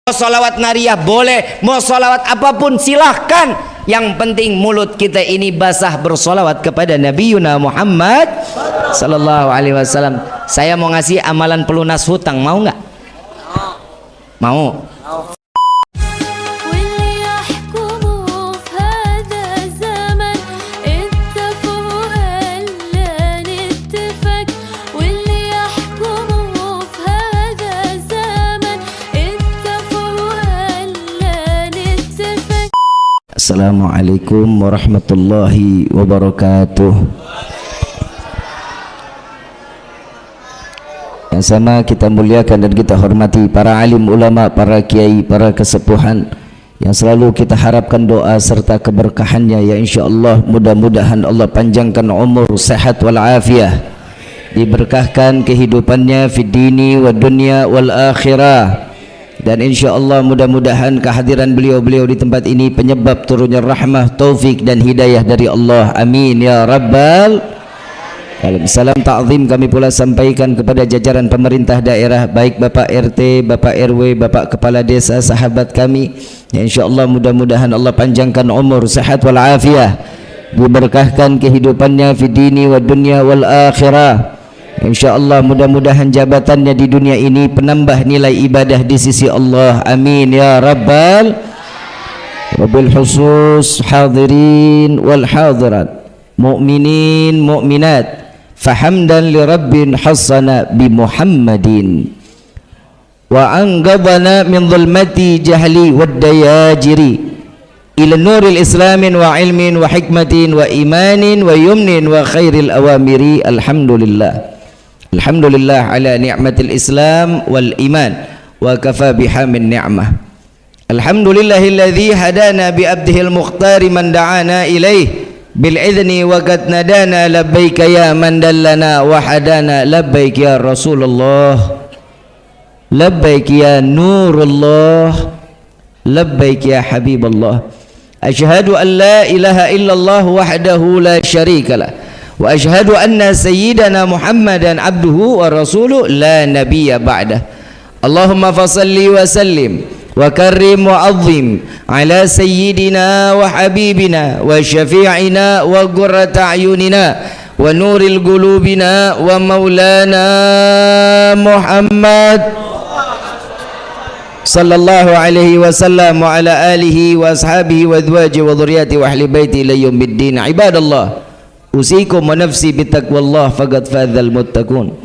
Mau sholawat nariyah boleh, mau sholawat apapun silahkan. Yang penting mulut kita ini basah bersholawat kepada Nabiuna Muhammad sallallahu alaihi wasallam. Saya mau ngasih amalan pelunas hutang, mau nggak? Mau. Assalamualaikum warahmatullahi wabarakatuh. Yang sama kita muliakan dan kita hormati para alim ulama, para kiai, para kesepuhan yang selalu kita harapkan doa serta keberkahannya, ya insyaallah. Mudah-mudahan Allah panjangkan umur, sehat wal afiyah, diberkahkan kehidupannya fid dini wad dunya wal akhirah. Dan insyaallah mudah-mudahan kehadiran beliau-beliau di tempat ini penyebab turunnya rahmah, taufik dan hidayah dari Allah. Amin ya rabbal alamin. Salam ta'zim kami pula sampaikan kepada jajaran pemerintah daerah, baik Bapak RT, Bapak RW, Bapak Kepala Desa, sahabat kami. Ya insyaallah mudah-mudahan Allah panjangkan umur, sehat wal afiyah, diberkahkan kehidupannya fid dini wad dunya wal akhirah. InsyaAllah mudah-mudahan jabatannya di dunia ini penambah nilai ibadah di sisi Allah. Amin ya rabbal. Wabil khusus hadirin wal hadirat, mu'minin mu'minat, fahamdan li rabbin hassana bi Muhammadin wa anqadhana min dhulmati jahli wad dayajiri ila nuril islamin wa ilmin wa hikmatin wa imanin wa yumnin wa khairil awamiri. Alhamdulillah, alhamdulillah ala ni'matil islam wal iman wa kafa biha min ni'mah. Alhamdulillahilladzi hadana bi abdihil mukhtari man da'ana ilaih bil idzni wa qad nadana labbaika ya man dallana wa hadana labbaik ya Rasulullah, labbaik ya Nurullah, labbaik ya Habiballah. Asyhadu an la ilaha illallah wahdahu la syarika lah wa asyhadu anna sayyidana Muhammadan abduhu wa rasuluh la nabiyya ba'dah. Allahumma fasalli wa sallim wa karrim wa azim ala sayyidina wa habibina wa syafi'ina wa qurrata ayunina wa nuril qulubina wa maulana Muhammad sallallahu alaihi wasallam wa ala alihi wa ashabihi wa azwajihi wa dhurriyyati wa ahli baiti ila yaumiddin. Ibadallah, usikum wa nafsi bitaqwallah faqad fadzal muttaqun.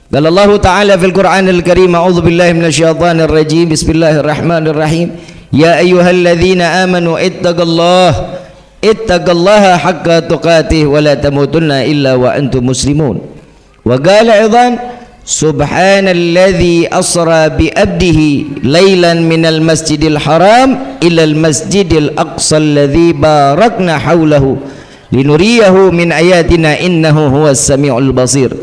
Qala Allah Ta'ala fil Qur'anil Karim, a'udzu billahi minasyaitonir rajim, bismillahirrahmanirrahim. Ya ayyuhalladzina amanu ittaqallaha haqqa tuqatih wa la tamutunna illa wa antum muslimun. Wa qala aidan subhanalladzi asra bi abdihi lailan minal masjidil haram ilal masjidil aqsa alladzi barakna haulahu linuriyahu min ayatina innahu huwas samiul basir.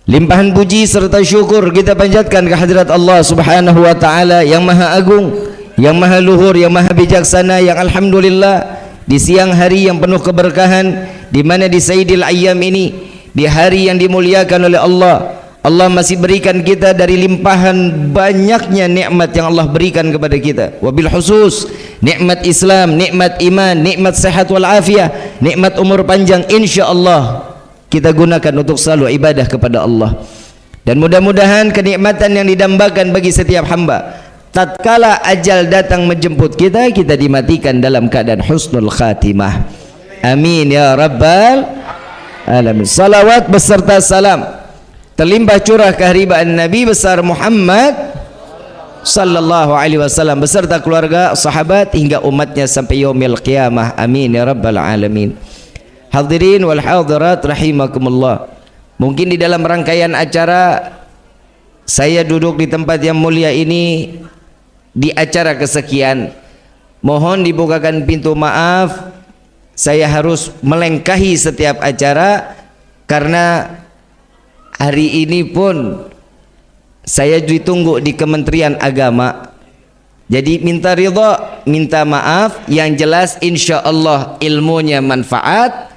Limpahan puji serta syukur kita panjatkan kehadirat Allah Subhanahu wa taala yang maha agung, yang maha luhur, yang maha bijaksana, yang alhamdulillah di siang hari yang penuh keberkahan, di mana di Sayyidil Ayyam ini, di hari yang dimuliakan oleh Allah, Allah masih berikan kita dari limpahan banyaknya nikmat yang Allah berikan kepada kita. Wabil khusus nikmat Islam, nikmat iman, nikmat sehat wal afiyah, nikmat umur panjang, insyaallah kita gunakan untuk selalu ibadah kepada Allah. Dan mudah-mudahan kenikmatan yang didambakan bagi setiap hamba, tatkala ajal datang menjemput kita, kita dimatikan dalam keadaan husnul khatimah. Amin ya rabbal alamin. Salawat beserta salam terlimpah curah keharibaan Nabi besar Muhammad sallallahu alaihi wasallam beserta keluarga, sahabat hingga umatnya sampai yaumil qiyamah. Amin ya rabbal alamin. Hadirin wal hadirat rahimakumullah. Mungkin di dalam rangkaian acara saya duduk di tempat yang mulia ini di acara kesekian, mohon dibukakan pintu maaf. Saya harus melengkahi setiap acara karena hari ini pun saya ditunggu di Kementerian Agama. Jadi minta ridha, minta maaf. Yang jelas insyaallah ilmunya manfaat,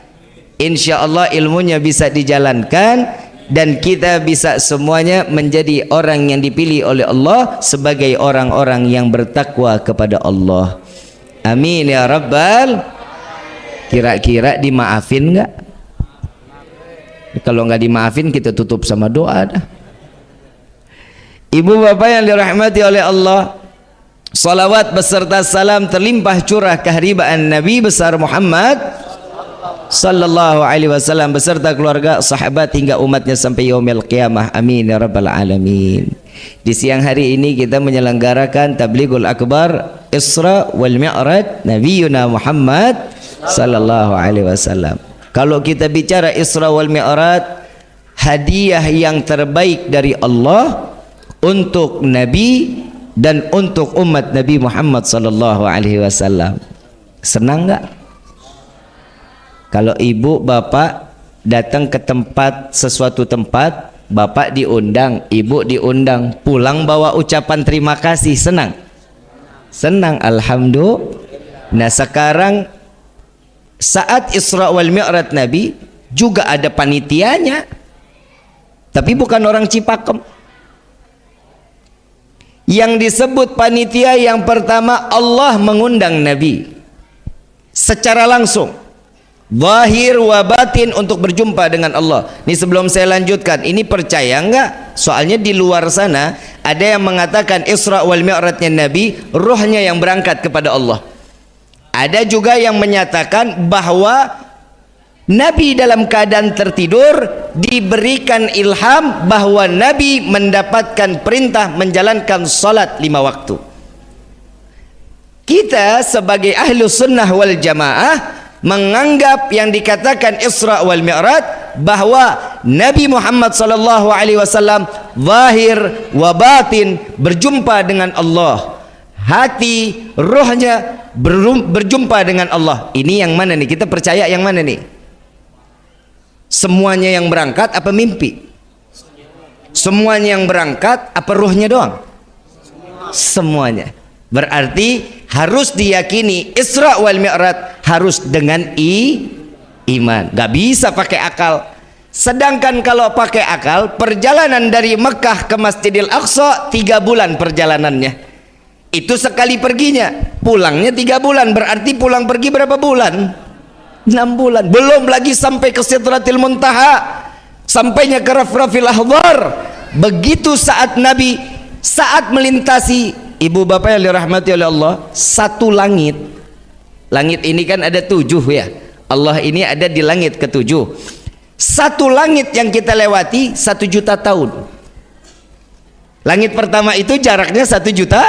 insyaallah ilmunya bisa dijalankan, dan kita bisa semuanya menjadi orang yang dipilih oleh Allah sebagai orang-orang yang bertakwa kepada Allah. Amin ya rabbal. Kira-kira dimaafin enggak? Kalau enggak dimaafin kita tutup sama doa dah. Ibu bapak yang dirahmati oleh Allah, salawat beserta salam terlimpah curah keharibaan Nabi besar Muhammad sallallahu alaihi wasallam beserta keluarga, sahabat hingga umatnya sampai yaumil qiyamah. Amin ya rabbal alamin. Di siang hari ini kita menyelenggarakan Tablighul Akbar Isra wal Mi'raj Nabiyuna Muhammad sallallahu alaihi wasallam. Kalau kita bicara Isra wal Mi'raj, hadiah yang terbaik dari Allah untuk Nabi dan untuk umat Nabi Muhammad sallallahu alaihi wasallam. Senang enggak? Kalau ibu bapak datang ke tempat, sesuatu tempat, bapak diundang, ibu diundang, pulang bawa ucapan terima kasih, senang? Senang, alhamdulillah. Nah sekarang saat Isra wal Mi'raj Nabi juga ada panitianya, tapi bukan orang Cipakem. Yang disebut panitia yang pertama, Allah mengundang Nabi secara langsung, zahir wa batin, untuk berjumpa dengan Allah. Ini sebelum saya lanjutkan, ini percaya enggak? Soalnya di luar sana ada yang mengatakan Isra wal Mi'rajnya Nabi, ruhnya yang berangkat kepada Allah. Ada juga yang menyatakan bahwa Nabi dalam keadaan tertidur diberikan ilham bahwa Nabi mendapatkan perintah menjalankan salat 5 waktu. Kita sebagai ahlu sunnah wal jamaah menganggap yang dikatakan Isra wal Mi'raj bahwa Nabi Muhammad sallallahu alaihi wasallam zahir wa batin berjumpa dengan Allah. Hati, rohnya berjumpa dengan Allah. Ini yang mana nih? Kita percaya yang mana nih? Semuanya yang berangkat apa mimpi? Semuanya yang berangkat apa ruhnya doang? Semuanya. Berarti harus diyakini Isra wal Mi'raj harus dengan iman. Gak bisa pakai akal. Sedangkan kalau pakai akal, perjalanan dari Mekah ke Masjidil Aqsa 3 bulan perjalanannya. Itu sekali perginya, pulangnya 3 bulan. Berarti pulang pergi berapa bulan? 6 bulan. Belum lagi sampai ke Sidratil Muntaha, sampainya ke Rafrafil Ahdar. Begitu saat Nabi saat melintasi, ibu bapak yang dirahmati oleh Allah, satu langit. Langit ini kan ada 7 ya. Allah ini ada di langit ke-7. Satu langit yang kita lewati 1 juta tahun. Langit pertama itu jaraknya 1 juta.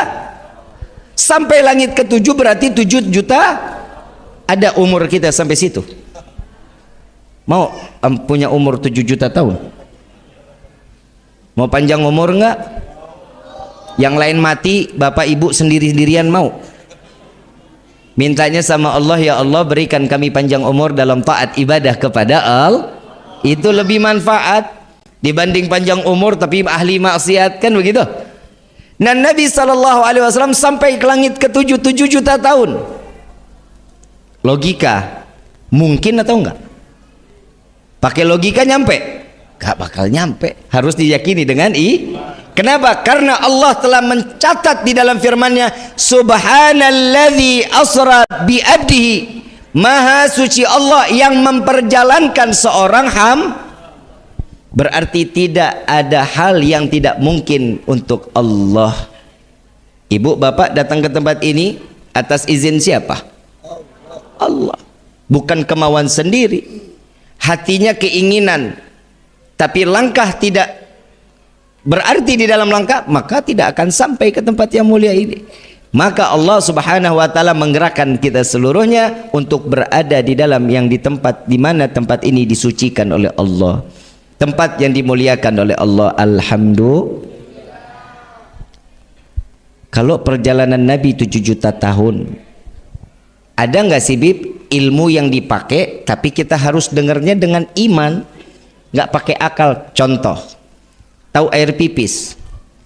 Sampai langit ke-7 berarti 7 juta. Ada umur kita sampai situ. Mau punya umur 7 juta tahun? Mau panjang umur enggak? Yang lain mati, bapak ibu sendiri-sendirian mau? Mintanya sama Allah, ya Allah berikan kami panjang umur dalam taat ibadah kepada Allah. Itu lebih manfaat dibanding panjang umur tapi ahli maksiat, kan begitu? Dan Nabi SAW sampai ke langit ke-7, 7 juta tahun. Logika mungkin atau enggak? Pakai logika nyampe? Gak bakal nyampe. Harus diyakini dengan Kenapa? Karena Allah telah mencatat di dalam firman-Nya, Subhanalladzi asra bi abdihi. Maha suci Allah yang memperjalankan seorang Berarti tidak ada hal yang tidak mungkin untuk Allah. Ibu bapak datang ke tempat ini atas izin siapa? Allah. Bukan kemauan sendiri, hatinya keinginan, tapi langkah tidak berarti di dalam langkah, maka tidak akan sampai ke tempat yang mulia ini. Maka Allah Subhanahu wa taala menggerakkan kita seluruhnya untuk berada di dalam yang di tempat di mana tempat ini disucikan oleh Allah, tempat yang dimuliakan oleh Allah. Alhamdulillah. Kalau perjalanan Nabi 7 juta tahun, ada nggak sih Bib ilmu yang dipakai tapi kita harus dengarnya dengan iman, nggak pakai akal? Contoh, tahu air pipis,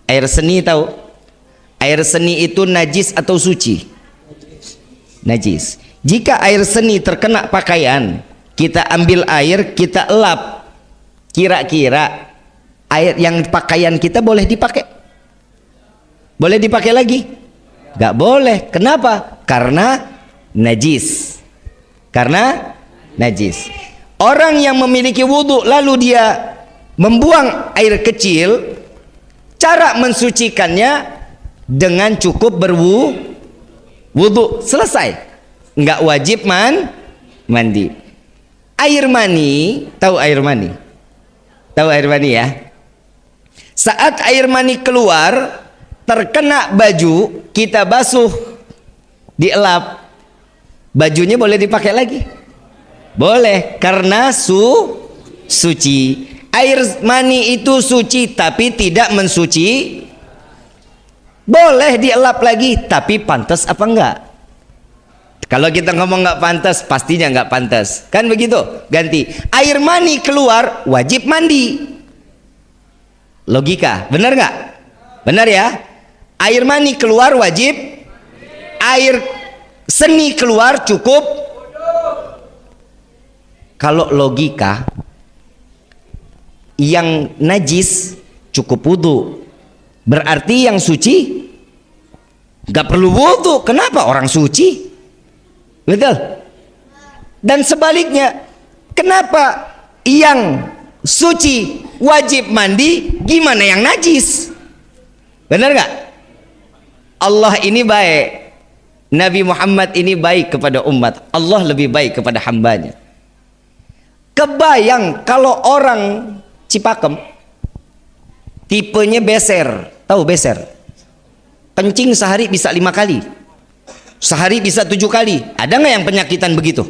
air seni tahu? Air seni itu najis atau suci? Najis. Jika air seni terkena pakaian, kita ambil air, kita elap, kira-kira Air yang pakaian kita boleh dipakai? Boleh dipakai lagi? Gak boleh. Kenapa? Karena najis. Karena najis. Orang yang memiliki wudhu lalu dia membuang air kecil, cara mensucikannya dengan cukup berwudhu, selesai. Nggak wajib mandi. Air mani, tahu air mani? Tahu air mani ya? Saat air mani keluar terkena baju, kita basuh, dielap, bajunya boleh dipakai lagi? Boleh, karena suci. Air mani itu suci tapi tidak mensuci. Boleh dielap lagi, tapi pantas apa enggak? Kalau kita ngomong nggak pantas, pastinya nggak pantas, kan begitu? Ganti. Air mani keluar, wajib mandi. Logika, benar nggak? Benar ya? Air mani keluar wajib, air seni keluar cukup. Kalau logika, yang najis cukup wudhu, berarti yang suci nggak perlu wudhu. Kenapa? Orang suci, betul. Dan sebaliknya, kenapa yang suci wajib mandi, gimana yang najis? Benar nggak? Allah ini baik, Nabi Muhammad ini baik kepada umat, Allah lebih baik kepada hambanya. Kebayang kalau orang Cipakem tipenya beser, tahu beser? Kencing sehari bisa 5 kali, sehari bisa 7 kali. Ada nggak yang penyakitan begitu?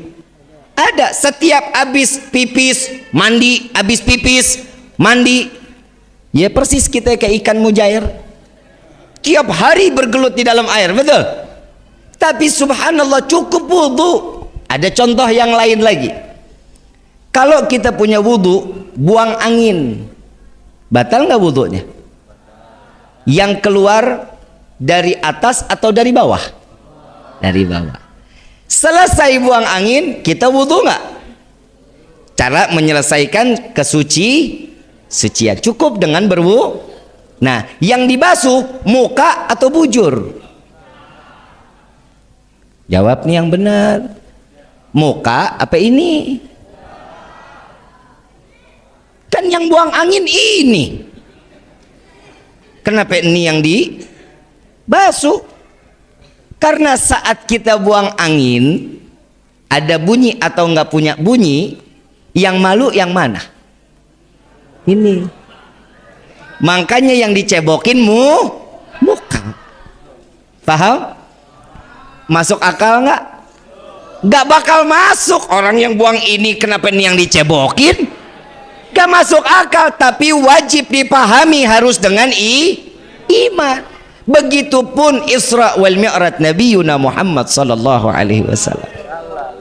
Ada. Setiap habis pipis mandi, habis pipis mandi. Ya persis kita kayak ikan mujair, tiap hari bergelut di dalam air, betul? Tapi subhanallah cukup wudhu. Ada contoh yang lain lagi. Kalau kita punya wudhu, buang angin, batal nggak wudhunya? Yang keluar dari atas atau dari bawah? Dari bawah. Selesai buang angin, kita wudhu nggak? Cara menyelesaikan sucian cukup dengan berwudhu. Nah, yang dibasuh muka atau bujur? Jawab nih yang benar. Muka apa ini? Kan yang buang angin ini. Kenapa ini yang dibasuh? Karena saat kita buang angin, ada bunyi atau nggak punya bunyi, yang malu yang mana? Ini. Makanya yang dicebokin muka. Paham? Masuk akal nggak? Nggak bakal masuk. Orang yang buang ini, kenapa ini yang dicebokin? Gak masuk akal. Tapi wajib dipahami, harus dengan iman. Begitupun Isra wal Mi'raj Nabi Yuna Muhammad sallallahu alaihi wasallam.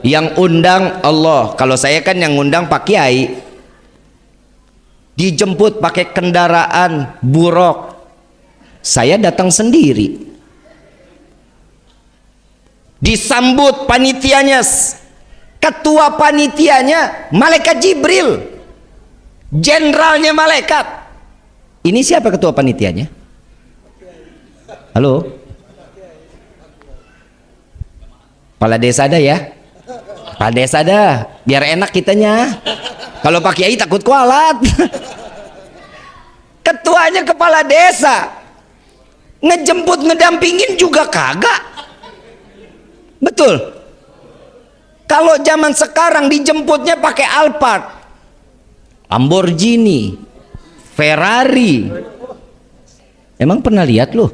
Yang undang Allah. Kalau saya kan yang undang Pak Kiai. Dijemput pakai kendaraan buruk. Saya datang sendiri. Disambut panitianya, ketua panitianya malaikat Jibril, jenderalnya malaikat. Ini siapa ketua panitianya? Halo? Kepala desa ada ya? Kepala desa ada, biar enak kitanya. Kalau Pak Kiai takut kualat. Ketuanya kepala desa, ngejemput ngedampingin juga kagak. Betul. Kalau zaman sekarang dijemputnya pakai Alphard, Lamborghini, Ferrari. Emang pernah lihat loh?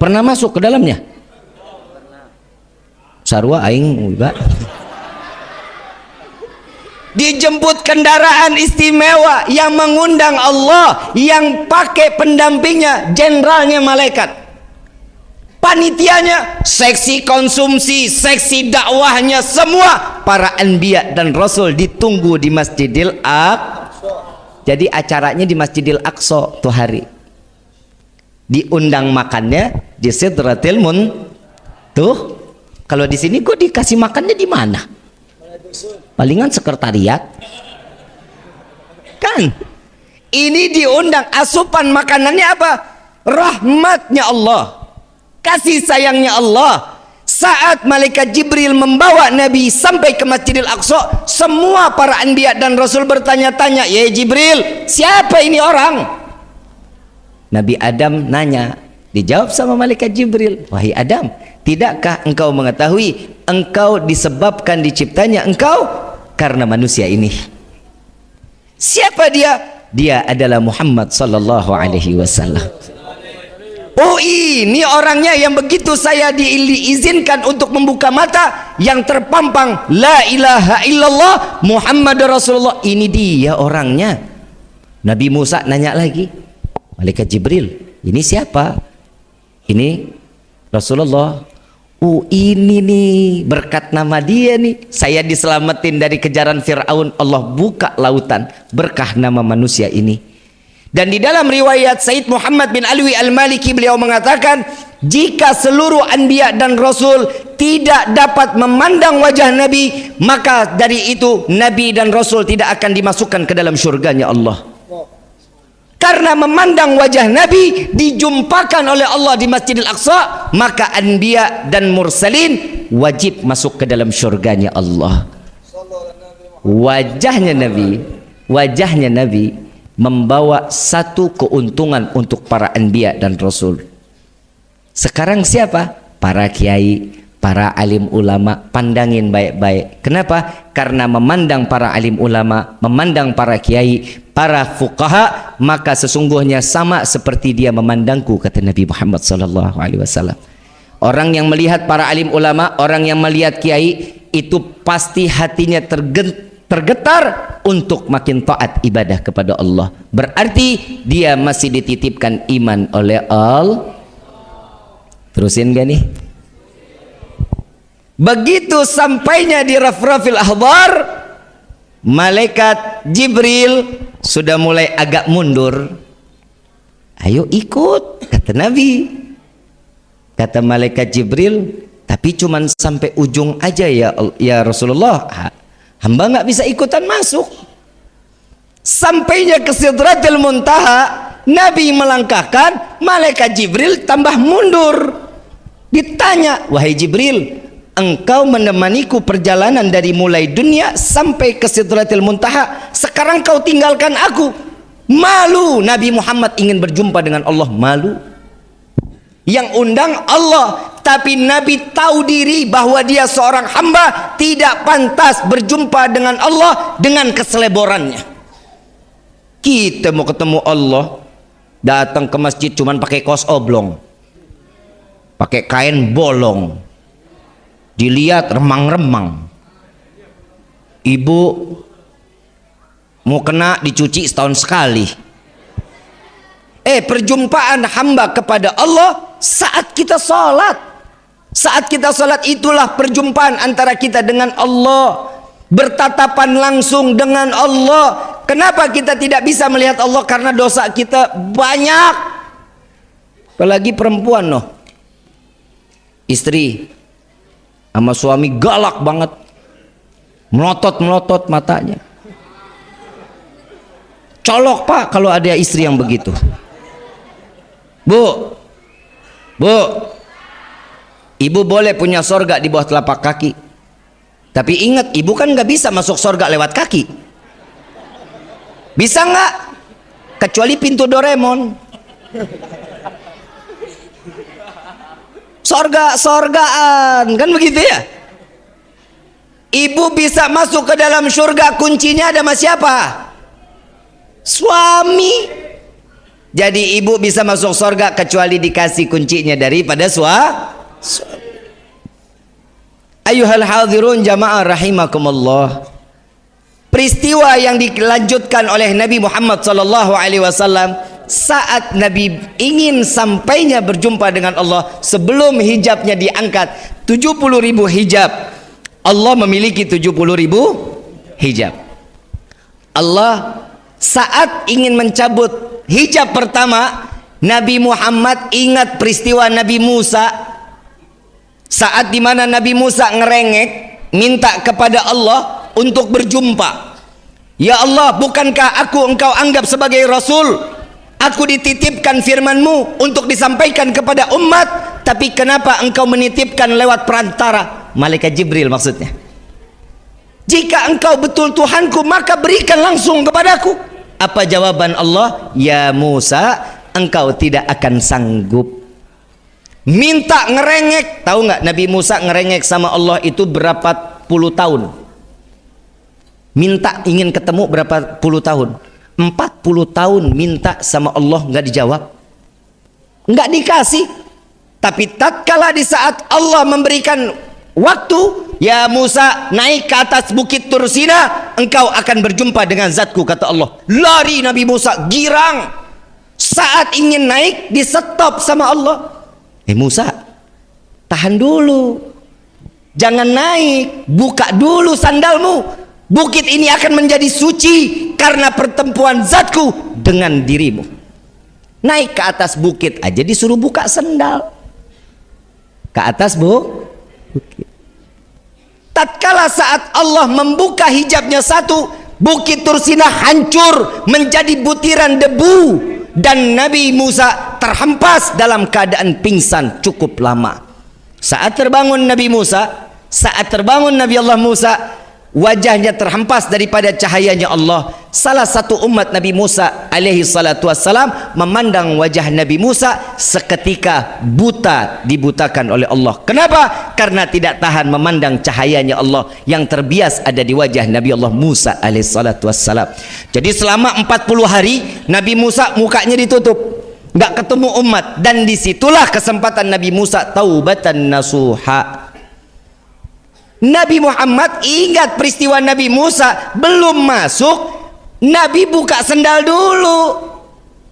Pernah masuk ke dalamnya? Sarua aing enggak. Dijemput kendaraan istimewa yang mengundang Allah, yang pakai pendampingnya jenderalnya malaikat. Panitianya seksi konsumsi, seksi dakwahnya, semua para anbiya dan rasul ditunggu di Masjidil Aqsa. Jadi acaranya di Masjidil Aqsa tuh hari. Diundang makannya di Sidratil Muntaha. Kalau di sini gue dikasih makannya di mana? Palingan sekretariat. Kan? Ini diundang, asupan makanannya apa? Rahmatnya Allah, kasih sayangnya Allah. Saat malaikat Jibril membawa Nabi sampai ke Masjidil Aqsa, semua para anbiya dan rasul bertanya-tanya, "Ya Jibril, siapa ini orang?" Nabi Adam nanya, dijawab sama malaikat Jibril, "Wahai Adam, tidakkah engkau mengetahui engkau disebabkan diciptanya engkau karena manusia ini?" Siapa dia? Dia adalah Muhammad sallallahu alaihi wasallam. Oh, ini orangnya yang begitu saya diizinkan untuk membuka mata, yang terpampang la ilaha illallah Muhammad Rasulullah. Ini dia orangnya. Nabi Musa nanya lagi, malaikat Jibril, ini siapa? Ini Rasulullah. Oh, ini nih berkat nama dia nih saya diselamatin dari kejaran Fir'aun. Allah buka lautan berkah nama manusia ini. Dan di dalam riwayat Said Muhammad bin Alwi Al-Maliki, beliau mengatakan, jika seluruh anbiya dan rasul tidak dapat memandang wajah Nabi, maka dari itu Nabi dan Rasul tidak akan dimasukkan ke dalam syurganya Allah. Karena memandang wajah Nabi dijumpakan oleh Allah di Masjidil Aqsa, maka anbiya dan mursalin wajib masuk ke dalam syurganya Allah. Wajahnya Nabi membawa satu keuntungan untuk para anbiya dan rasul. Sekarang siapa? Para kiai, para alim ulama, pandangin baik-baik. Kenapa? Karena memandang para alim ulama, memandang para kiai, para fuqaha, maka sesungguhnya sama seperti dia memandangku, kata Nabi Muhammad sallallahu alaihi wasallam. Orang yang melihat para alim ulama, orang yang melihat kiai, itu pasti hatinya tergetar untuk makin taat ibadah kepada Allah. Berarti dia masih dititipkan iman oleh Allah. Terusin gak nih? Begitu sampainya di Rafrafil Ahbar, malaikat Jibril sudah mulai agak mundur. Ayo ikut, kata Nabi. Kata malaikat Jibril, tapi cuman sampai ujung aja ya Rasulullah. Hamba nggak bisa ikutan masuk. Sampainya ke Sidratil Muntaha, Nabi melangkahkan, malaikat Jibril tambah mundur. Ditanya, "Wahai Jibril, engkau menemaniku perjalanan dari mulai dunia sampai ke Sidratil Muntaha, sekarang kau tinggalkan aku." Malu Nabi Muhammad ingin berjumpa dengan Allah, malu. Yang undang Allah, tapi Nabi tahu diri bahwa dia seorang hamba, tidak pantas berjumpa dengan Allah dengan keseleborannya. Kita mau ketemu Allah, datang ke masjid cuman pakai kaos oblong, pakai kain bolong, dilihat remang-remang. Ibu mau kena dicuci setahun sekali. Perjumpaan hamba kepada Allah saat kita sholat. Saat kita sholat itulah perjumpaan antara kita dengan Allah, bertatapan langsung dengan Allah. Kenapa kita tidak bisa melihat Allah? Karena dosa kita banyak. Apalagi perempuan noh, istri sama suami galak banget, melotot matanya. Colok pak kalau ada istri yang begitu. Bu, ibu boleh punya sorga di bawah telapak kaki, tapi ingat, ibu kan nggak bisa masuk sorga lewat kaki. Bisa nggak? Kecuali pintu Doraemon. Sorgaan, kan begitu ya? Ibu bisa masuk ke dalam surga, kuncinya ada sama siapa? Suami. Jadi ibu bisa masuk surga kecuali dikasih kuncinya daripada suami. Ayuhal hadirun jamaah rahimakumullah. Peristiwa yang dilanjutkan oleh Nabi Muhammad sallallahu alaihi wasallam saat Nabi ingin sampainya berjumpa dengan Allah, sebelum hijabnya diangkat 70.000 hijab. Allah memiliki 70.000 hijab. Allah saat ingin mencabut hijab pertama, Nabi Muhammad ingat peristiwa Nabi Musa. Saat dimana Nabi Musa ngerengek minta kepada Allah untuk berjumpa. Ya Allah, bukankah engkau anggap sebagai Rasul? Aku dititipkan firman-Mu untuk disampaikan kepada umat, tapi kenapa engkau menitipkan lewat perantara? Malaikat Jibril maksudnya. Jika engkau betul Tuhanku, maka berikan langsung kepadaku. Apa jawaban Allah? Ya Musa, engkau tidak akan sanggup. Minta ngerengek. Tahu nggak Nabi Musa ngerengek sama Allah itu berapa puluh tahun? Minta ingin ketemu berapa puluh tahun? 40 tahun minta sama Allah, nggak dijawab, nggak dikasih. Tapi tatkala di saat Allah memberikan waktu, ya Musa naik ke atas bukit Tursina, engkau akan berjumpa dengan zatku, kata Allah. Lari Nabi Musa, girang. Saat ingin naik, di stop sama Allah. Musa, tahan dulu, jangan naik, buka dulu sandalmu. Bukit ini akan menjadi suci karena pertemuan zatku dengan dirimu. Naik ke atas bukit aja disuruh buka sandal. Ke atas bukit. Tatkala saat Allah membuka hijabnya satu, bukit Tursina hancur menjadi butiran debu, dan Nabi Musa terhempas dalam keadaan pingsan cukup lama. Saat terbangun Nabi Allah Musa, wajahnya terhempas daripada cahayanya Allah. Salah satu umat Nabi Musa alaihi salatu wassalam memandang wajah Nabi Musa seketika buta, dibutakan oleh Allah. Kenapa? Karena tidak tahan memandang cahayanya Allah yang terbias ada di wajah Nabi Allah Musa alaihi salatu wassalam. Jadi selama 40 hari Nabi Musa mukanya ditutup, nggak ketemu umat, dan disitulah kesempatan Nabi Musa taubatan nasuha. Nabi Muhammad ingat peristiwa Nabi Musa belum masuk, Nabi buka sendal dulu.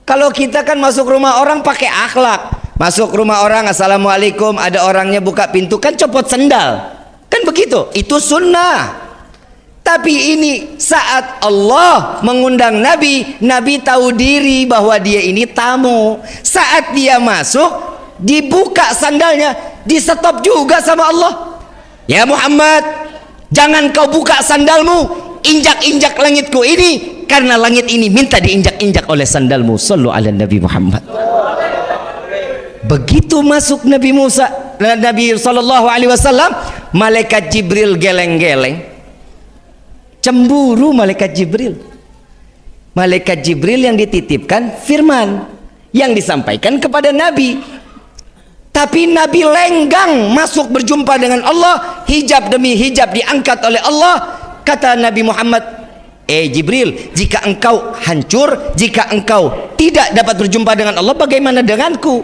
Kalau kita kan masuk rumah orang pakai akhlak, masuk rumah orang assalamualaikum, ada orangnya buka pintu kan copot sendal, kan begitu, itu sunnah. Tapi ini saat Allah mengundang Nabi, Nabi tahu diri bahwa dia ini tamu. Saat dia masuk, dibuka sandalnya, di stop juga sama Allah. Ya Muhammad, jangan kau buka sandalmu, injak-injak langitku ini, karena langit ini minta diinjak-injak oleh sandalmu. Sallu ala Nabi Muhammad. Begitu masuk Nabi Musa, Nabi sallallahu alaihi wasallam, malaikat Jibril geleng-geleng. Cemburu malaikat Jibril. Malaikat Jibril yang dititipkan firman yang disampaikan kepada Nabi. Tapi Nabi lenggang masuk berjumpa dengan Allah, hijab demi hijab diangkat oleh Allah. Kata Nabi Muhammad, Jibril, jika engkau hancur, jika engkau tidak dapat berjumpa dengan Allah, bagaimana denganku?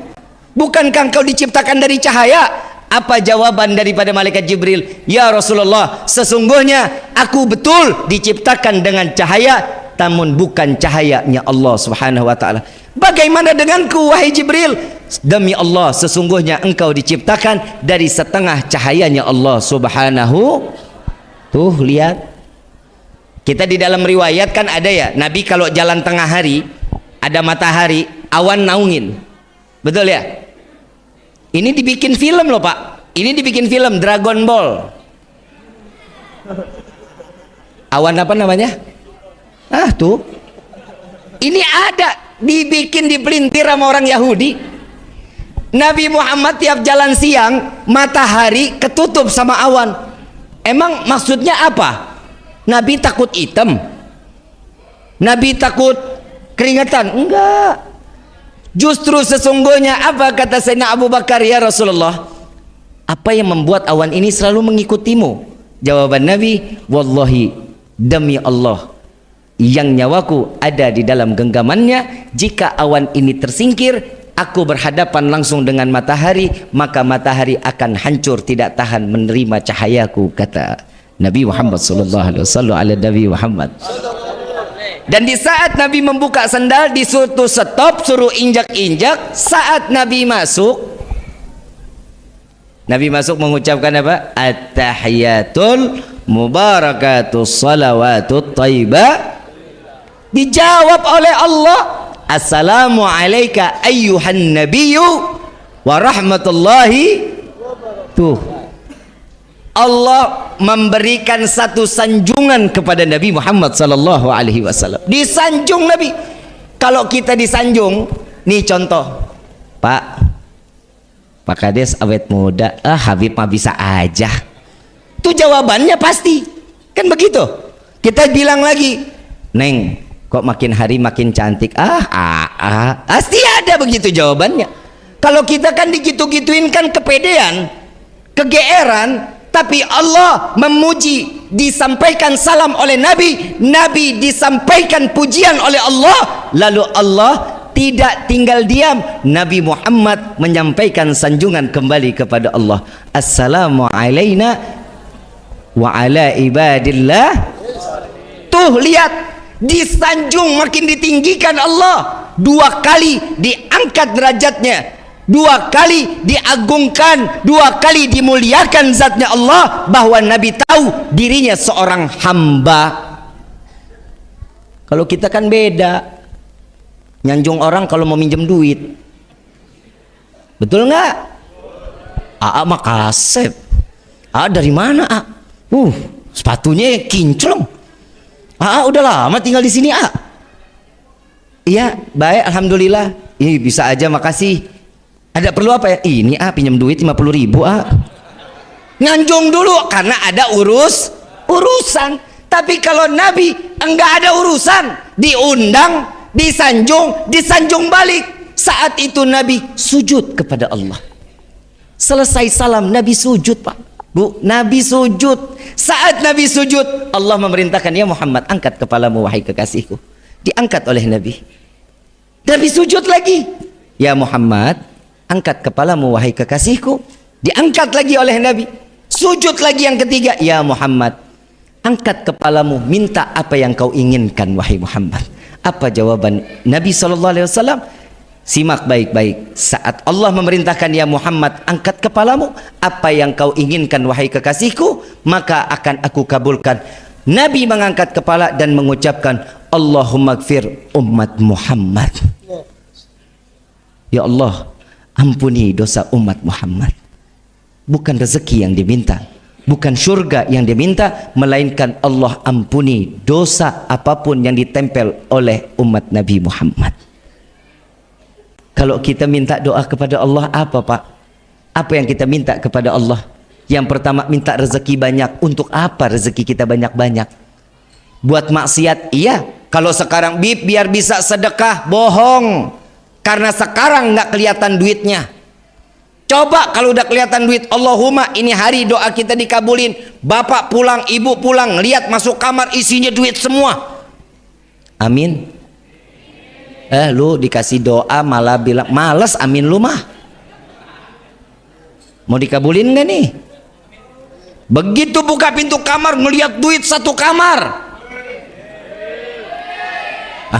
Bukankah engkau diciptakan dari cahaya? Apa jawaban daripada malaikat Jibril? Ya Rasulullah, sesungguhnya aku betul diciptakan dengan cahaya, namun bukan cahayanya Allah subhanahu wa ta'ala. Bagaimana denganku wahai Jibril? Demi Allah, sesungguhnya engkau diciptakan dari setengah cahayanya Allah subhanahu. Tuh lihat, kita di dalam riwayat kan ada ya, Nabi kalau jalan tengah hari, ada matahari, awan naungin, betul ya? Ini dibikin film loh Pak, ini dibikin film Dragon Ball. Awan apa namanya? Tuh, ini ada, dibikin, dipelintir sama orang Yahudi. Nabi Muhammad tiap jalan siang, matahari ketutup sama awan. Emang maksudnya apa? Nabi takut hitam? Nabi takut keringetan? Enggak. Justru sesungguhnya apa kata Sayyidina Abu Bakar, ya Rasulullah, apa yang membuat awan ini selalu mengikutimu? Jawaban Nabi, wallahi, demi Allah yang nyawaku ada di dalam genggamannya, jika awan ini tersingkir, aku berhadapan langsung dengan matahari, maka matahari akan hancur, tidak tahan menerima cahayaku, kata Nabi Muhammad sallallahu alaihi wasallam. Ala Nabi Muhammad. Dan di saat Nabi membuka sandal, disuruh stop, suruh injak-injak. Saat Nabi masuk mengucapkan apa? At-tahiyatul mubarakatus salawatut thayyibah. Dijawab oleh Allah, assalamu alayka ayyuhan nabiyyu wa rahmatullahi. Tuh, Allah memberikan satu sanjungan kepada Nabi Muhammad sallallahu alaihi wasallam. Disanjung Nabi. Kalau kita disanjung, nih contoh, Pak Kades awet muda, Habib mah bisa aja. Itu jawabannya pasti. Kan begitu. Kita bilang lagi, Neng, kok makin hari makin cantik. Pasti ada begitu jawabannya. Kalau kita kan digitu-gituin kan kepedean, kegeeran. Tapi Allah memuji, disampaikan salam oleh Nabi, Nabi disampaikan pujian oleh Allah, lalu Allah tidak tinggal diam. Nabi Muhammad menyampaikan sanjungan kembali kepada Allah. Assalamu alaina wa ala ibadillah. Tuh lihat, disanjung, makin ditinggikan Allah. 2 kali diangkat derajatnya, 2 kali diagungkan, 2 kali dimuliakan zatnya Allah, bahwa Nabi tahu dirinya seorang hamba. Kalau kita kan beda, nyanjung orang kalau mau minjem duit, betul nggak? Mah kasep. Dari mana? Sepatunya kinclong. Udah lama tinggal di sini. Iya, baik, alhamdulillah. Bisa aja, makasih. Ada perlu apa ya? Ini pinjam duit 50.000. Nyanjung dulu karena ada urusan. Tapi kalau Nabi enggak ada urusan, diundang, disanjung balik. Saat itu Nabi sujud kepada Allah. Selesai salam Nabi sujud, Pak Bu. Nabi sujud. Saat Nabi sujud, Allah memerintahkan, ya Muhammad, angkat kepalamu wahai kekasihku. Diangkat oleh Nabi. Nabi sujud lagi. Ya Muhammad, angkat kepalamu wahai kekasihku. Diangkat lagi oleh Nabi. Sujud lagi yang ketiga. Ya Muhammad, angkat kepalamu, minta apa yang kau inginkan wahai Muhammad. Apa jawaban Nabi SAW? Simak baik-baik. Saat Allah memerintahkan, ya Muhammad, angkat kepalamu, apa yang kau inginkan wahai kekasihku, maka akan aku kabulkan. Nabi mengangkat kepala dan mengucapkan, Allahumma gfir umat Muhammad. Ya Allah, ampuni dosa umat Muhammad. Bukan rezeki yang diminta, bukan surga yang diminta, melainkan Allah ampuni dosa apapun yang ditempel oleh umat Nabi Muhammad. Kalau kita minta doa kepada Allah, apa Pak? Apa yang kita minta kepada Allah? Yang pertama, minta rezeki banyak. Untuk apa rezeki kita banyak-banyak? Buat maksiat? Iya. Kalau sekarang biar bisa sedekah, bohong. Karena sekarang nggak kelihatan duitnya. Coba kalau udah kelihatan duit, Allahumma ini hari doa kita dikabulin. Bapak pulang, ibu pulang, lihat masuk kamar isinya duit semua. Amin. Lu dikasih doa malah bilang males, amin lu mah. Mau dikabulin gak nih? Begitu buka pintu kamar ngelihat duit 1 kamar.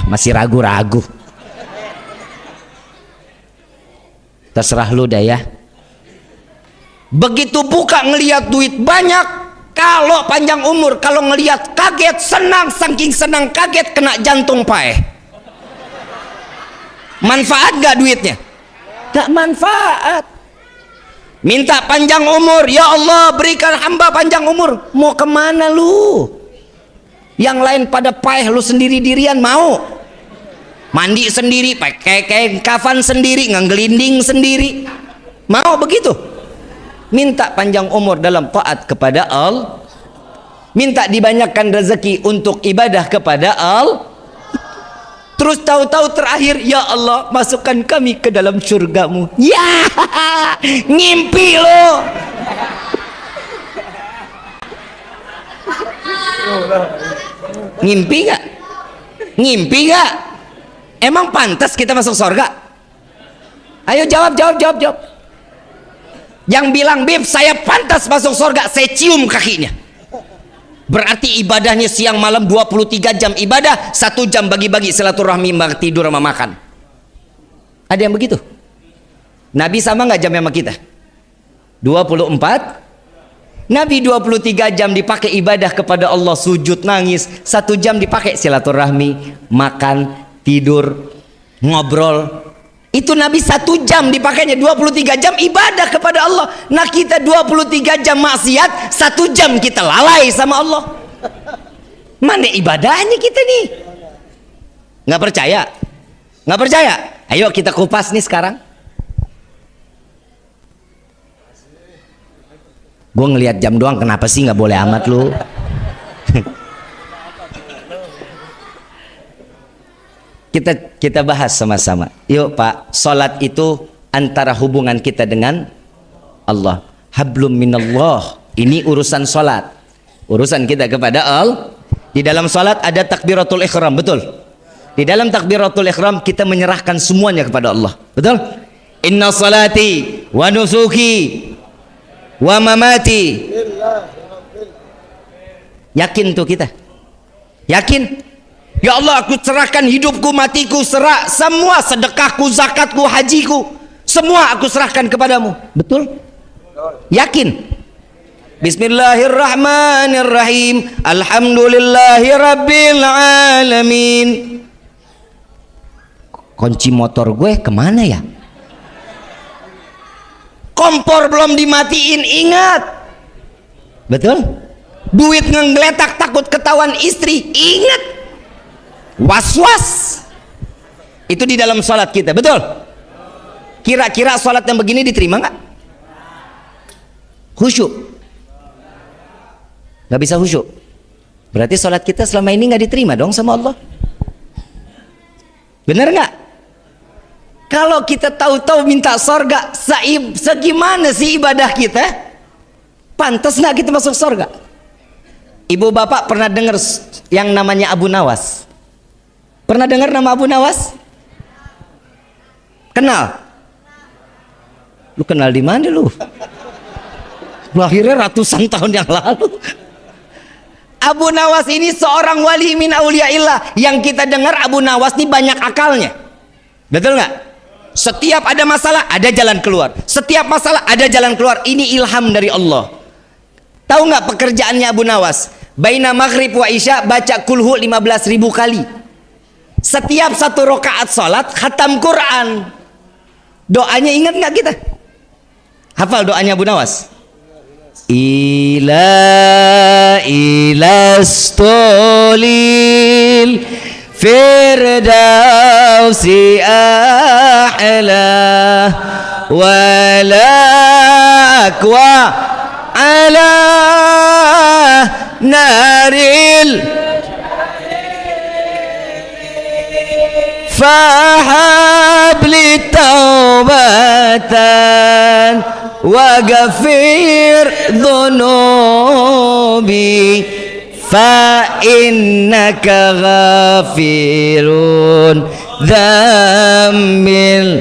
Masih ragu-ragu. Terserah lu dah ya. Begitu buka ngelihat duit banyak, kalau panjang umur, kalau ngelihat kaget, senang, saking senang kaget kena jantung paeh. Manfaat gak duitnya? Gak manfaat. Minta panjang umur, ya Allah berikan hamba panjang umur. Mau kemana lu? Yang lain pada paeh, lu sendiri dirian mau? Mandi sendiri, pakai kain kafan sendiri, ngelinding sendiri. Mau begitu? Minta panjang umur dalam taat kepada Allah. Minta dibanyakan rezeki untuk ibadah kepada Allah. Terus tahu-tahu terakhir, ya Allah masukkan kami ke dalam surgamu. Ya, ngimpi lo. Ngimpi gak? Ngimpi gak? Emang pantas kita masuk surga? Ayo jawab. Yang bilang, Bib saya pantas masuk surga, saya cium kakinya. Berarti ibadahnya siang malam 23 jam ibadah, 1 jam bagi-bagi silaturahmi, tidur sama makan. Ada yang begitu? Nabi sama nggak jamnya sama kita? 24. Nabi 23 jam dipakai ibadah kepada Allah, sujud nangis, 1 jam dipakai silaturahmi, makan, tidur, ngobrol. Itu Nabi 1 jam dipakainya, 23 jam ibadah kepada Allah. Nah kita 23 jam maksiat, 1 jam kita lalai sama Allah. Mana ibadahnya kita nih? Nggak percaya? Nggak percaya? Ayo kita kupas nih sekarang. Gue ngelihat jam doang, kenapa sih nggak boleh amat lu? Kita bahas sama-sama. Yuk Pak, salat itu antara hubungan kita dengan Allah. Hablum minallah. Ini urusan salat. Urusan kita kepada Allah. Di dalam salat ada takbiratul ihram, betul? Di dalam takbiratul ihram kita menyerahkan semuanya kepada Allah. Betul? Inna salati wa nusuki wa mamati. Yakin tuh kita? Yakin? Ya Allah, aku serahkan hidupku, matiku, semua sedekahku, zakatku, hajiku, semua aku serahkan kepadamu. Betul? Yakin? Bismillahirrahmanirrahim. Alhamdulillahi rabbil alamin. Kunci motor gue kemana ya? Kompor belum dimatiin, ingat. Betul? Duit ngegeletak takut ketahuan istri, ingat. Was-was. Itu di dalam salat kita, betul? Kira-kira salat yang begini diterima nggak? Khusyuk? Nggak bisa khusyuk. Berarti salat kita selama ini nggak diterima dong sama Allah. Bener nggak? Kalau kita tahu-tahu minta sorga, segimana sih ibadah kita? Pantas nggak kita masuk sorga? Ibu bapak pernah dengar yang namanya Abu Nawas? Pernah dengar nama Abu Nawas? Kenal? Lu kenal di mana lu? Lahirnya ratusan tahun yang lalu. Abu Nawas ini seorang wali min auliyaillah. Yang kita dengar Abu Nawas ini banyak akalnya. Betul nggak? Setiap ada masalah ada jalan keluar. Setiap masalah ada jalan keluar. Ini ilham dari Allah. Tahu nggak pekerjaannya Abu Nawas? Baina maghrib wa isya baca kulhu 15.000 kali. Setiap 1 rakaat salat khatam Quran. Doanya ingat nggak kita? Hafal doanya Abu Nawas? Ilastolil firdausi a'la wala akwa ala naril fahab li taubatan wa ghafir dhunubi fa innaka ghafirun dzambil.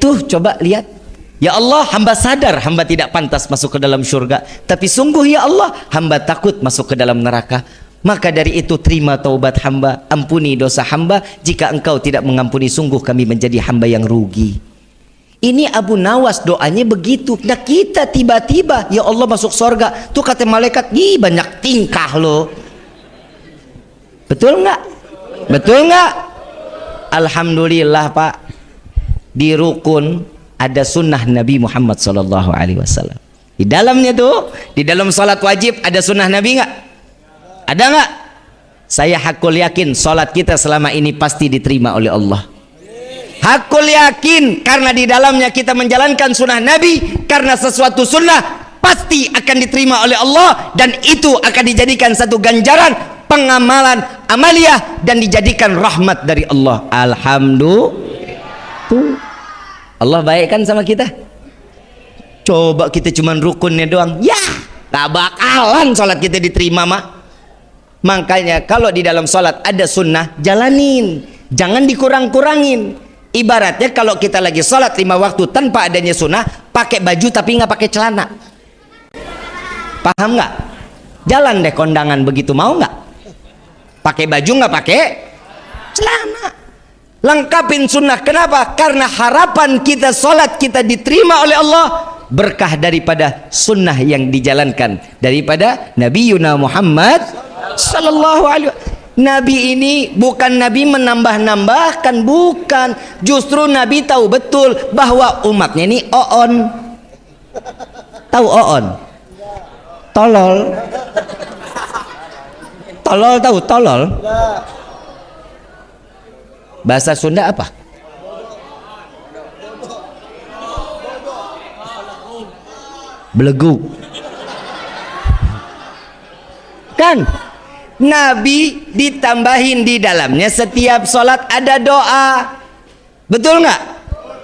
Tuh coba lihat. Ya Allah, hamba sadar hamba tidak pantas masuk ke dalam surga, tapi sungguh ya Allah hamba takut masuk ke dalam neraka. Maka dari itu terima taubat hamba, ampuni dosa hamba. Jika engkau tidak mengampuni, sungguh kami menjadi hamba yang rugi. Ini Abu Nawas doanya begitu. Nah kita tiba-tiba ya Allah masuk surga. Tuh kata malaikat, ih banyak tingkah lo. Betul nggak? Betul nggak? Alhamdulillah Pak. Di rukun ada sunnah Nabi Muhammad SAW. Di dalamnya tuh, di dalam salat wajib ada sunnah Nabi nggak? Ada nggak? Saya hakul yakin salat kita selama ini pasti diterima oleh Allah. Hakul yakin karena di dalamnya kita menjalankan sunnah Nabi. Karena sesuatu sunnah pasti akan diterima oleh Allah. Dan itu akan dijadikan satu ganjaran pengamalan amaliyah dan dijadikan rahmat dari Allah. Alhamdulillah. Tuh. Allah baik kan sama kita? Coba kita cuman rukunnya doang, ya gak bakalan salat kita diterima mah. Makanya kalau di dalam salat ada sunnah, jalanin, jangan dikurang-kurangin. Ibaratnya kalau kita lagi salat 5 waktu tanpa adanya sunnah, pakai baju tapi nggak pakai celana. Paham nggak? Jalan deh kondangan begitu, mau nggak? Pakai baju nggak pakai celana. Lengkapin sunnah. Kenapa? Karena harapan kita salat kita diterima oleh Allah berkah daripada sunnah yang dijalankan daripada Nabi Yuna Muhammad Sallallahu Alaihi Wasallam. Nabi ini bukan Nabi menambah-nambahkan, bukan. Justru Nabi tahu betul bahwa umatnya ini oon. Tahu oon? Tolol. Tolol tahu tolol? Bahasa Sunda apa? Belegu. Kan? Nabi ditambahin di dalamnya setiap sholat ada doa. Betul nggak?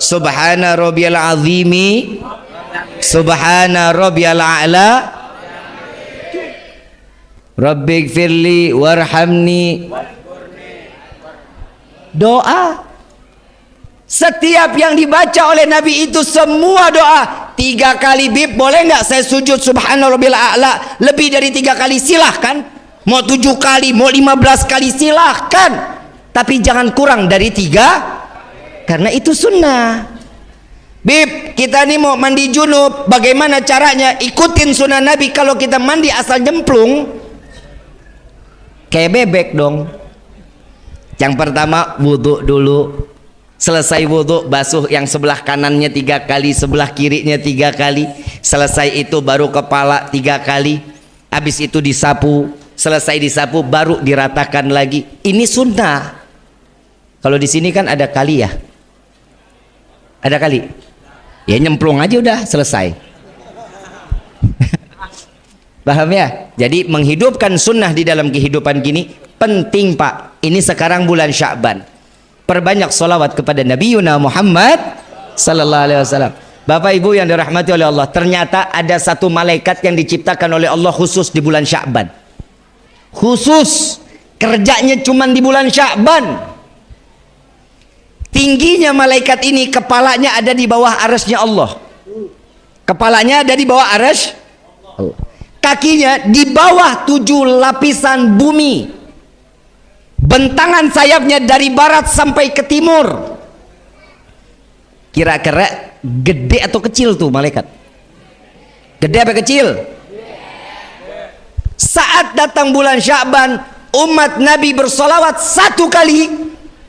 Subhana rabbiyal azimi, subhana rabbiyal a'la, rabbighfirli warhamni. Doa. Setiap yang dibaca oleh Nabi itu semua doa. 3 kali bib, boleh nggak saya sujud subhana rabbiyal a'la lebih dari 3 kali? Silahkan. Mau 7 kali, mau 15 kali, silahkan. Tapi jangan kurang dari 3, karena itu sunnah. Bib, kita ini mau mandi junub, bagaimana caranya? Ikutin sunnah Nabi. Kalau kita mandi asal nyemplung, kayak bebek dong. Yang pertama wudhu dulu. Selesai wudhu, basuh yang sebelah kanannya 3 kali, sebelah kirinya 3 kali. Selesai itu baru kepala 3 kali. Habis itu disapu. Selesai disapu baru diratakan lagi. Ini sunnah. Kalau di sini kan ada kali ya. Ada kali. Ya nyemplung aja udah selesai. Paham ya? Jadi menghidupkan sunnah di dalam kehidupan gini penting, Pak. Ini sekarang bulan Sya'ban. Perbanyak sholawat kepada Nabi Muhammad sallallahu alaihi wasallam. Bapak Ibu yang dirahmati oleh Allah, ternyata ada satu malaikat yang diciptakan oleh Allah khusus di bulan Sya'ban. Khusus, kerjanya cuma di bulan Sya'ban. Tingginya malaikat ini, kepalanya ada di bawah arasnya Allah. Kepalanya ada di bawah aras, kakinya di bawah 7 lapisan bumi. Bentangan sayapnya dari barat sampai ke timur. Kira-kira gede atau kecil tuh malaikat? Gede apa kecil? Saat datang bulan Sya'ban, umat Nabi bersolawat 1 kali,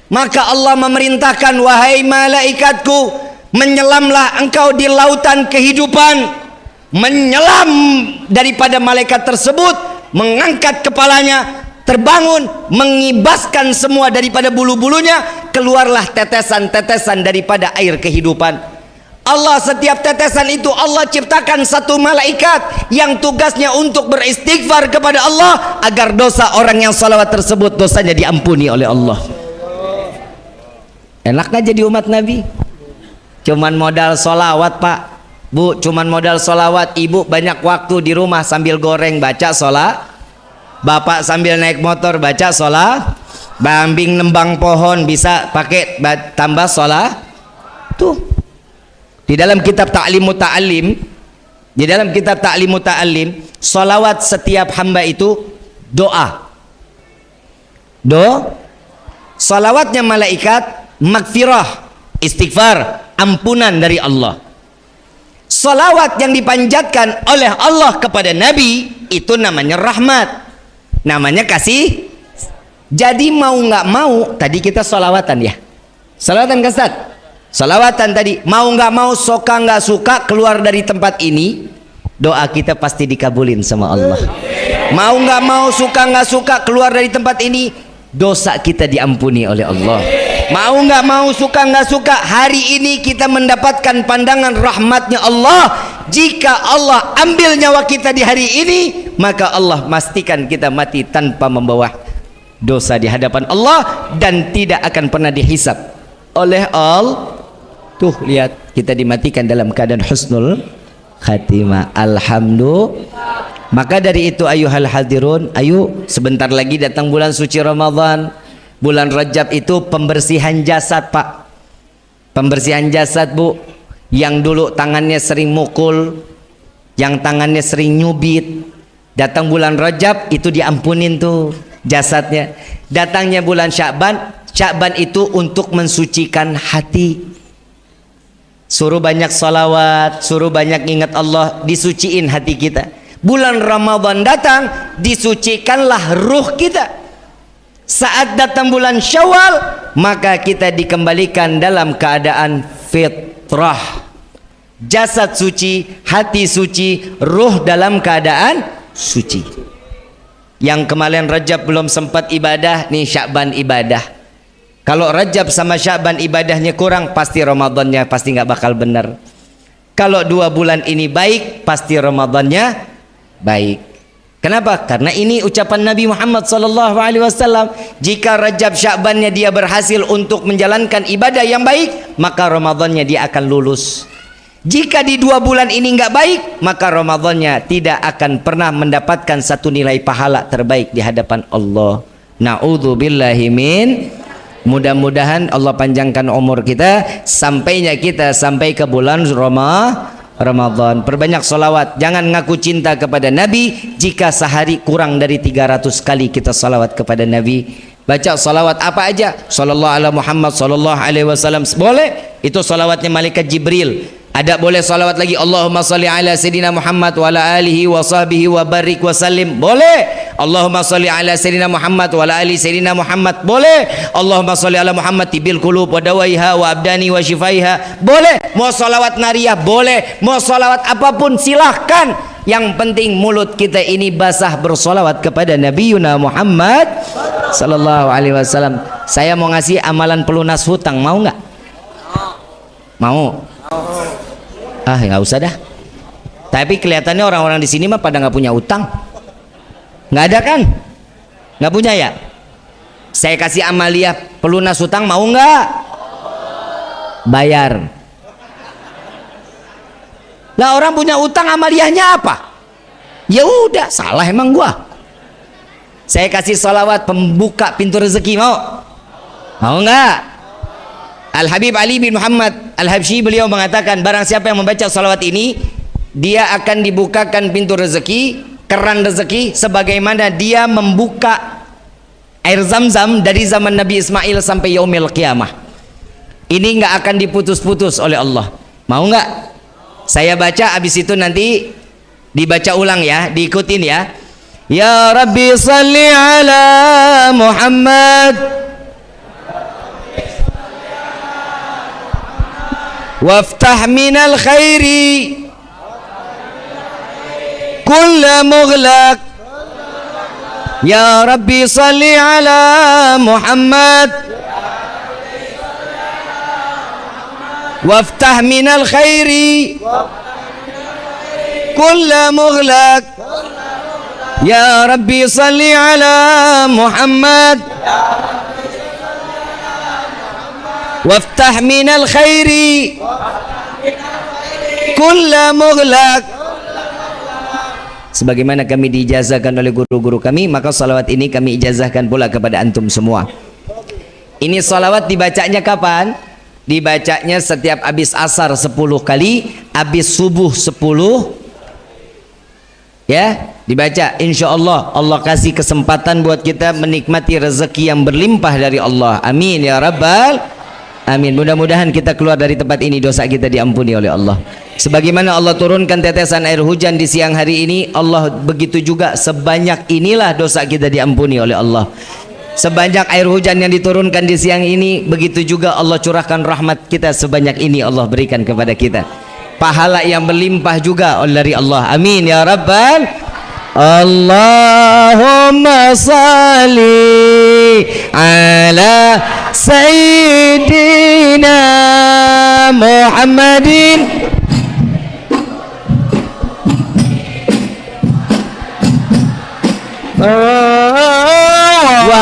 maka Allah memerintahkan, wahai malaikatku, menyelamlah engkau di lautan kehidupan. Menyelam daripada malaikat tersebut, mengangkat kepalanya, terbangun, mengibaskan semua daripada bulu-bulunya, keluarlah tetesan-tetesan daripada air kehidupan. Allah, setiap tetesan itu Allah ciptakan satu malaikat yang tugasnya untuk beristighfar kepada Allah agar dosa orang yang salawat tersebut dosanya diampuni oleh Allah. Enak gak jadi umat Nabi? Cuman modal solawat, Pak, Bu, cuman modal solawat. Ibu banyak waktu di rumah sambil goreng baca sholat, bapak sambil naik motor baca sholat, bambing nembang pohon bisa pakai tambah sholat. Tuh di dalam kitab Ta'limu Ta'alim, di dalam kitab Ta'limu Ta'alim, salawat setiap hamba itu doa. Salawatnya malaikat magfirah, istighfar, ampunan dari Allah. Salawat yang dipanjatkan oleh Allah kepada Nabi itu namanya rahmat, namanya kasih. Jadi mau nggak mau, tadi kita salawatan ya, salawatan kan Ustaz? Salawatan tadi, mau nggak mau, suka nggak suka, keluar dari tempat ini, doa kita pasti dikabulin sama Allah. Mau nggak mau, suka nggak suka, keluar dari tempat ini, dosa kita diampuni oleh Allah. Mau nggak mau, suka nggak suka, hari ini kita mendapatkan pandangan rahmatnya Allah. Jika Allah ambil nyawa kita di hari ini, maka Allah pastikan kita mati tanpa membawa dosa di hadapan Allah dan tidak akan pernah dihisab oleh Allah. Tuh lihat, kita dimatikan dalam keadaan husnul khatimah. Alhamdulillah. Maka dari itu ayuhal hadirun, ayo sebentar lagi datang bulan suci Ramadan. Bulan Rajab itu pembersihan jasad, Pak. Pembersihan jasad, Bu. Yang dulu tangannya sering mukul, yang tangannya sering nyubit, datang bulan Rajab itu diampunin tuh jasadnya. Datangnya bulan Sya'ban, Sya'ban itu untuk mensucikan hati. Suruh banyak salawat, suruh banyak ingat Allah, disuciin hati kita. Bulan Ramadan datang, disucikanlah ruh kita. Saat datang bulan Syawal, maka kita dikembalikan dalam keadaan fitrah. Jasad suci, hati suci, ruh dalam keadaan suci. Yang kemarin Rajab belum sempat ibadah, nih Sya'ban ibadah. Kalau Rajab sama Sya'ban ibadahnya kurang, pasti Ramadannya pasti nggak bakal benar. Kalau 2 bulan ini baik, pasti Ramadannya baik. Kenapa? Karena ini ucapan Nabi Muhammad SAW. Jika Rajab Sya'bannya dia berhasil untuk menjalankan ibadah yang baik, maka Ramadannya dia akan lulus. Jika di 2 bulan ini nggak baik, maka Ramadannya tidak akan pernah mendapatkan satu nilai pahala terbaik di hadapan Allah. Na'udzubillahi min. Mudah-mudahan Allah panjangkan umur kita sampai ke bulan Ramadan. Perbanyak salawat. Jangan ngaku cinta kepada Nabi jika sehari kurang dari 300 kali kita salawat kepada Nabi. Baca salawat apa aja, sallallahu ala Muhammad sallallahu alaihi wasallam boleh, itu salawatnya malaikat Jibril. Ada boleh salawat lagi, Allahumma salli ala Sayyidina Muhammad wa ala alihi wa sahbihi wa barik wa sallim, boleh. Allahumma salli ala Sayyidina Muhammad wa ala ali Sayyidina Muhammad, boleh. Allahumma salli ala Muhammad tibil qulub wa dawaiha wa abdani wa shifaiha, boleh. Mau salawat nariyah boleh, mau salawat apapun silahkan. Yang penting mulut kita ini basah bersolawat kepada Nabiuna Muhammad sallallahu alaihi wasallam. Saya mau ngasih amalan pelunas hutang, mau nggak? Mau? Ah, nggak usah dah. Tapi kelihatannya orang-orang di sini mah pada nggak punya utang. Nggak ada kan? Nggak punya ya? Saya kasih amalia pelunas hutang, mau nggak? Bayar. Lah orang punya utang, amaliyahnya apa? Ya udah, salah emang gua. Saya kasih salawat pembuka pintu rezeki, mau? Mau nggak? Al-Habib Ali bin Muhammad Al-Habsyi beliau mengatakan, barang siapa yang membaca salawat ini, dia akan dibukakan pintu rezeki, keran rezeki, sebagaimana dia membuka air Zam-Zam dari zaman Nabi Ismail sampai yaumil qiyamah. Ini nggak akan diputus-putus oleh Allah. Mau nggak? Saya baca, habis itu nanti dibaca ulang ya, diikutin ya. Ya Rabbi salli ala Muhammad waftah minal khairi kulla mughlaq. Ya Rabbi salli ala Muhammad waftah minal khairi kulla mughlaq. Ya Rabbi salli ala Muhammad waftah minal khairi kulla mughlaq. Sebagaimana kami diijazahkan oleh guru-guru kami, maka salawat ini kami ijazahkan pula kepada antum semua. Ini salawat dibacanya kapan? Dibacanya setiap habis asar 10 kali, habis subuh 10. Ya, dibaca. Insya Allah Allah kasih kesempatan buat kita menikmati rezeki yang berlimpah dari Allah. Amin ya Rabbal Amin. Mudah-mudahan kita keluar dari tempat ini, dosa kita diampuni oleh Allah. Sebagaimana Allah turunkan tetesan air hujan di siang hari ini, Allah begitu juga sebanyak inilah dosa kita diampuni oleh Allah. Sebanyak air hujan yang diturunkan di siang ini, begitu juga Allah curahkan rahmat kita sebanyak ini Allah berikan kepada kita. Pahala yang berlimpah juga dari Allah. Amin ya Rabbal Allahumma salli ala Sayyidina Muhammadin wa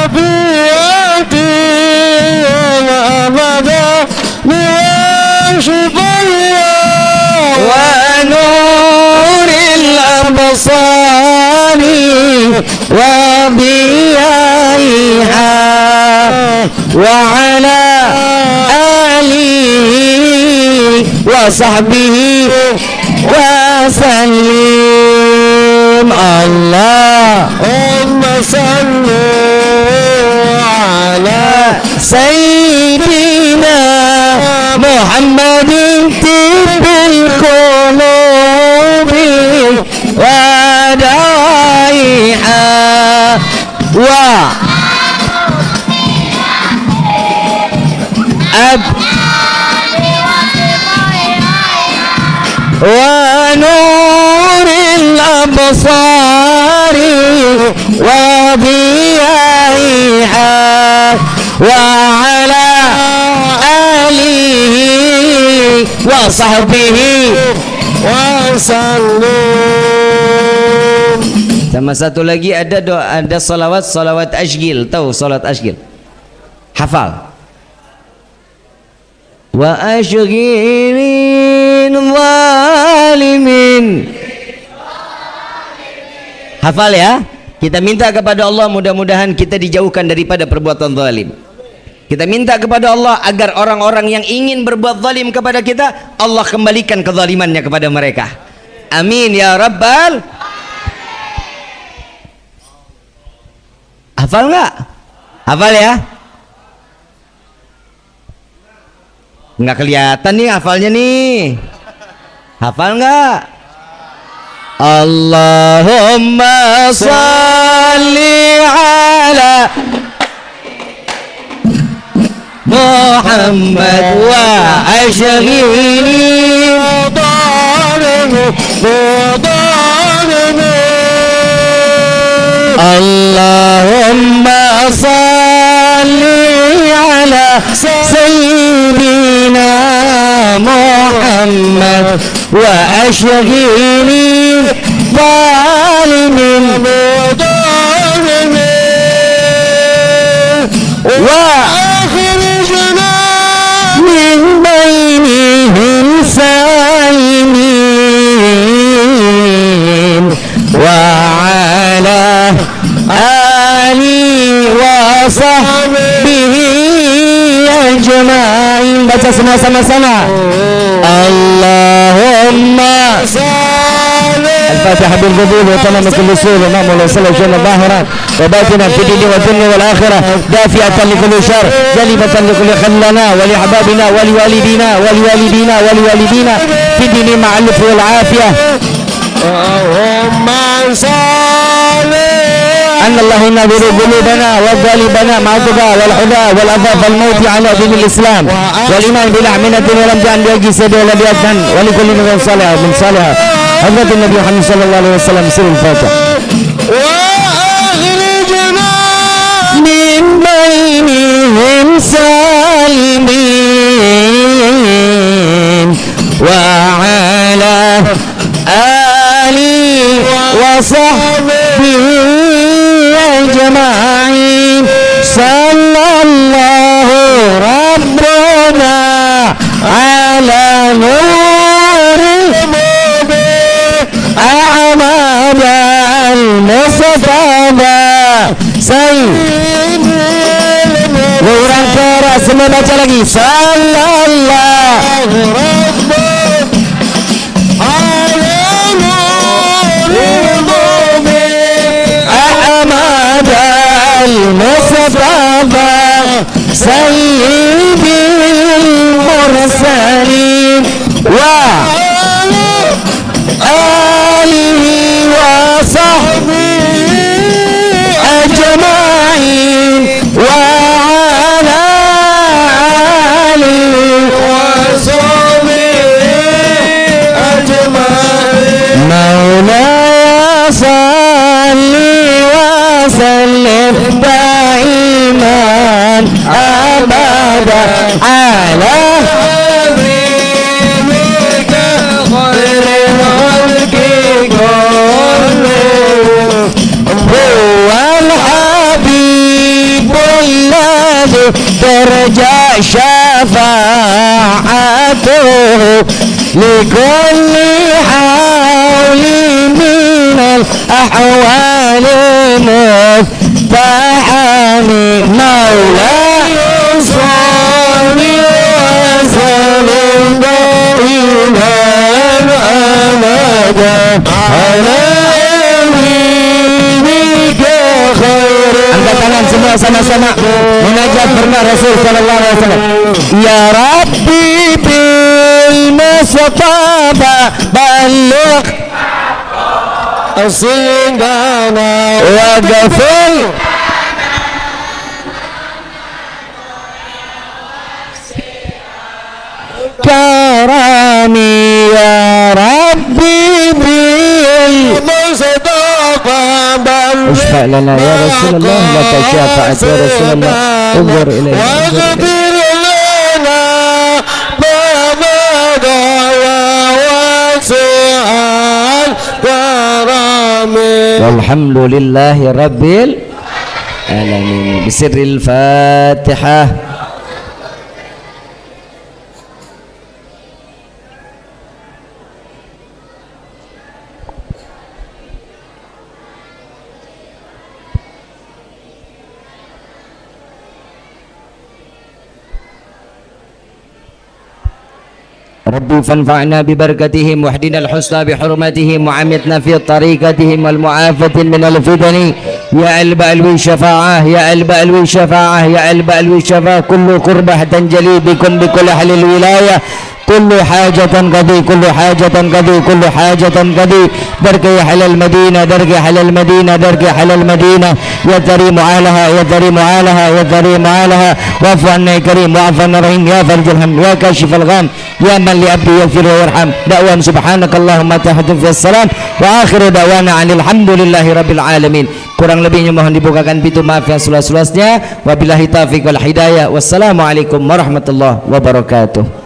abiyati wa abada wa nuril absari wa biyaiha wa ala alihi wa sahbihi wa sallim. Allahumma salli ala Sayyidina Muhammadin tibbil qulubi wa dawaiha wa ونور الأبصار وضيائها وعلى آله وصحبه وسلم. Sama satu lagi ada doa, ada salawat asygil. Tahu salat asygil? Hafal. Wa asygilin zalimin. Hafal ya. Kita minta kepada Allah mudah-mudahan kita dijauhkan daripada perbuatan zalim. Kita minta kepada Allah agar orang-orang yang ingin berbuat zalim kepada kita, Allah kembalikan kezalimannya kepada mereka. Amin ya rabbal. Hafal nggak? Hafal ya? Nggak kelihatan nih hafalnya nih. Hafal nggak? Allahumma salli ala Muhammad wa ashghili Allahumma salli ala sayyidina Muhammad wa ashghili zalimin wa akhrijna min bainihim salimin wa ala ali wa sahbihi ajma'in. Baca semua sama-sama. Allahumma الفاتحة بالقبول وتمام كل سوء ومام الله صلى الله ظاهرا وباطنا في الدين والدنيا والآخرة دافئة لكل شر جلبة لكل خلنا ولأحبابنا ولوالدينا ولوالدينا في الدين مع اللطف والعافية. اللهم صل أن الله ينظر قلوبنا وظالبنا مع الضباء والحدى والأذى والموت على دين الإسلام والإيمان بالأعمنة ولم تعن بأجي سيد ولا بأذن ولكل من صالح من صالح حضرة النبي محمد صلى الله عليه وسلم. سر الفاتحة. وأخرجنا من بينهم سالمين وعلى آله وصحبه أجمعين. صلى الله ربنا على نور أحمد المصطفى سيد. Orang keras semua baca lagi. Sallallahu Ahmad al-Mustafa Sayyidil Mursalin wa alihi wa sahbihi ajma'in wa ala alihi wa sahbihi ajma'in. Maulaya salli wa sallim daiman abada ala ترجى شفاعته لكل حول من الأحوال مفتحن. مولاي صل وسلم دائما أبدا على نبيك خير. Angkat tangan semua sama-sama munajat pernah Rasul sallallahu alaihi wasallam. Ya Rabbi bil Mustafa balligh asidana wa ghafir karami ya Rabbi bil اشفع لنا يا رسول الله لك شفاعة يا رسول الله انظر إلينا واغفر لنا ما مضى يا واسع الكرم والحمد لله رب العالمين بسر الفاتحة. ربي فانفعنا ببركتهم واهدنا الحسنى بحرمتهم وعمتنا في طريقتهم والمعافاة من الفتن يا علب ألوي الشفاعة يا علب ألوي الشفاعة يا علب ألوي الشفاعة كل قربة تنجلي بكم بكل أهل الولاية كل حاجة قضي كل حاجة قضي كل حاجة قضي درك يا حل المدينة درك يا حل المدينة درك يا حل المدينة يا كريم علىها يا كريم علىها يا كريم علىها واعف عنا يا كريم واعف عنا رحيم يا فرج الهم يا كاشف الغم يا من لعبده يغفر ويرحم دعوهم سبحانك اللهم تحدث في السلام وآخر دعوانا عن الحمد لله رب العالمين. Kurang lebihnya mohon dibukakan pintu maaf yang seluas-luasnya. Wabillahi taufiq wal hidayah. Wassalamualaikum warahmatullahi wabarakatuh.